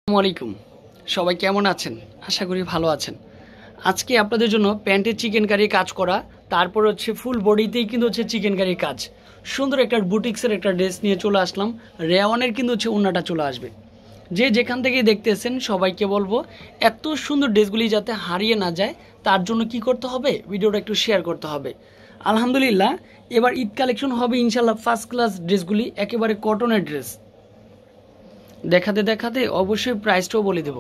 আসসালামু আলাইকুম। সবাই কেমন আছেন? আশা করি ভালো আছেন। আজকে আপনাদের জন্য প্যান্টের চিকেন কারি কাজ করা, তারপর হচ্ছে ফুল বডিতেই কিন্তু হচ্ছে চিকেন কারির কাজ। সুন্দর একটা বুটিক্সের একটা ড্রেস নিয়ে চলে আসলাম। রেওয়ানের কিন্তু হচ্ছে ওড়নাটা চলে আসবে। যে যেখান থেকে দেখতেছেন সবাইকে বলবো এত সুন্দর ড্রেসগুলি যাতে হারিয়ে না যায়, তার জন্য কি করতে হবে, ভিডিওটা একটু শেয়ার করতে হবে। আলহামদুলিল্লাহ, এবার ঈদ কালেকশন হবে ইনশাল্লাহ ফার্স্ট ক্লাস ড্রেসগুলি, একেবারে কটনের ড্রেস। দেখাতে দেখাতে অবশ্যই প্রাইসটাও বলে দেব।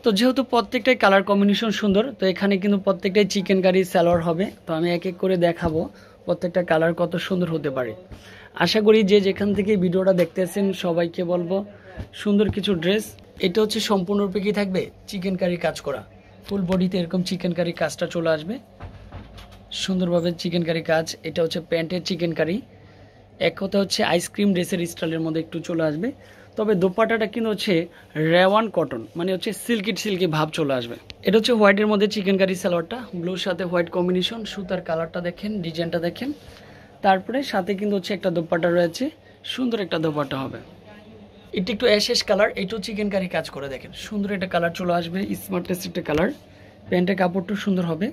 তো যেহেতু প্রত্যেকটাই কালার কম্বিনেশন সুন্দর, তো এখানে কিন্তু প্রত্যেকটাই চিকেন কারি সালোয়ার হবে। তো আমি এক এক করে দেখাবো প্রত্যেকটা কালার কত সুন্দর হতে পারে। আশা করি যে যেখান থেকে ভিডিওটা দেখতেছেন সবাইকে বলবো সুন্দর কিছু ড্রেস। এটা হচ্ছে সম্পূর্ণরূপে কি থাকবে, চিকেন কারি কাজ করা। ফুল বডিতে এরকম চিকেন কারি কাজটা চলে আসবে সুন্দরভাবে, চিকেন কারি কাজ। এটা হচ্ছে প্যান্টের চিকেন কারি। এক কথা হচ্ছে আইসক্রিম ড্রেসের স্টাইলের মধ্যে একটু চলে আসবে। তবে দোপাট্টাটা কিন্তু হচ্ছে রেওয়ান কটন, মানে হচ্ছে সিল্কি সিল্কি ভাব চলে আসবে। এটা হচ্ছে হোয়াইটের মধ্যে চিকেন কারি সালোয়ারটা, ব্লুর সাথে হোয়াইট কম্বিনেশন। সুতার কালারটা দেখেন, ডিজাইনটা দেখেন। তারপরে সাথে কিন্তু হচ্ছে একটা দোপাট্টা রয়েছে, সুন্দর একটা দোপাট্টা হবে। এটা একটু অ্যাশেস কালার, এটাও চিকেন কারি কাজ করে দেখেন, সুন্দর একটা কালার চলে আসবে, স্মার্টনেস একটা কালার। প্যান্টের কাপড়টা সুন্দর হবে।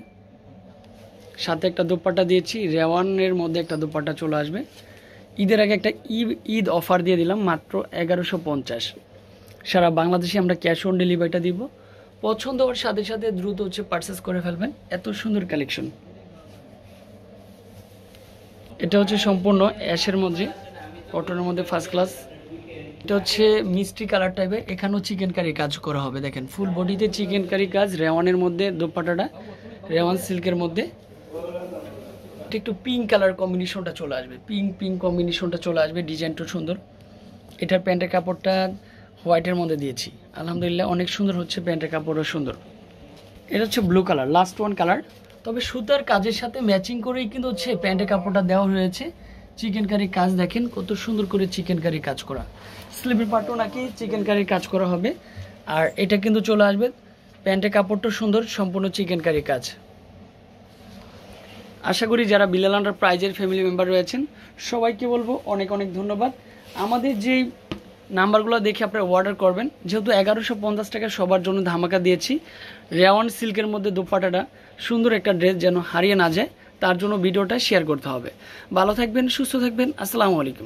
সাথে একটা দোপাট্টা দিয়েছি, রেওয়ানের মধ্যে একটা দোপাট্টা চলে আসবে। ঈদের আগে একটা ঈদ অফার দিয়ে দিলাম, মাত্র 1150। সারা বাংলাদেশে আমরা ক্যাশ অন ডেলিভারিটা দিব। পছন্দ হওয়ার সাথে সাথে দ্রুত হচ্ছে পারচেস করে ফেলবেন। এত সুন্দর কালেকশন। এটা হচ্ছে সম্পূর্ণ অ্যাশের মধ্যে, কটনের মধ্যে ফার্স্ট ক্লাস। এটা হচ্ছে মিষ্টি কালার টাইপের, এখানেও চিকেন কারি কাজ করা হবে। দেখেন ফুল বডিতে চিকেন কারি কাজ, রেওয়ানের মধ্যে দোপাট্টাটা রেওয়ান সিল্কের মধ্যে। একটু পিঙ্ক কালার কম্বিনেশনটা চলে আসবে, পিঙ্ক কম্বিনেশনটা চলে আসবে, ডিজাইনটা সুন্দর। এটার প্যান্টের কাপড়টা হোয়াইটের মধ্যে দিয়েছি, আলহামদুলিল্লাহ অনেক সুন্দর হচ্ছে, প্যান্টের কাপড়ও সুন্দর। এটা হচ্ছে blue colour, last one colour. তবে সুতার কাজের সাথে ম্যাচিং করেই কিন্তু হচ্ছে প্যান্টের কাপড়টা দেওয়া হয়েছে। চিকেন কারি কাজ দেখেন কত সুন্দর করে চিকেন কারি কাজ করা, স্লিভের পার্টও নাকি চিকেন কারি কাজ করা হবে। আর এটা কিন্তু চলে আসবে, প্যান্টের কাপড়টা সুন্দর, সম্পূর্ণ চিকেন কারি কাজ। আশা করি যারা বিলাল এন্টারপ্রাইজের ফ্যামিলি মেম্বার রয়েছেন সবাইকে বলবো অনেক অনেক ধন্যবাদ। আমাদের যেই নাম্বারগুলো দেখে আপনারা অর্ডার করবেন, যেহেতু 1150 টাকা সবার জন্য ধামাকা দিয়েছি। রেওয়ান সিল্কের মধ্যে দোপাট্টাটা সুন্দর একটা ড্রেস যেন হারিয়ে না যায়, তার জন্য ভিডিওটা শেয়ার করতে হবে। ভালো থাকবেন, সুস্থ থাকবেন, আসসালামু আলাইকুম।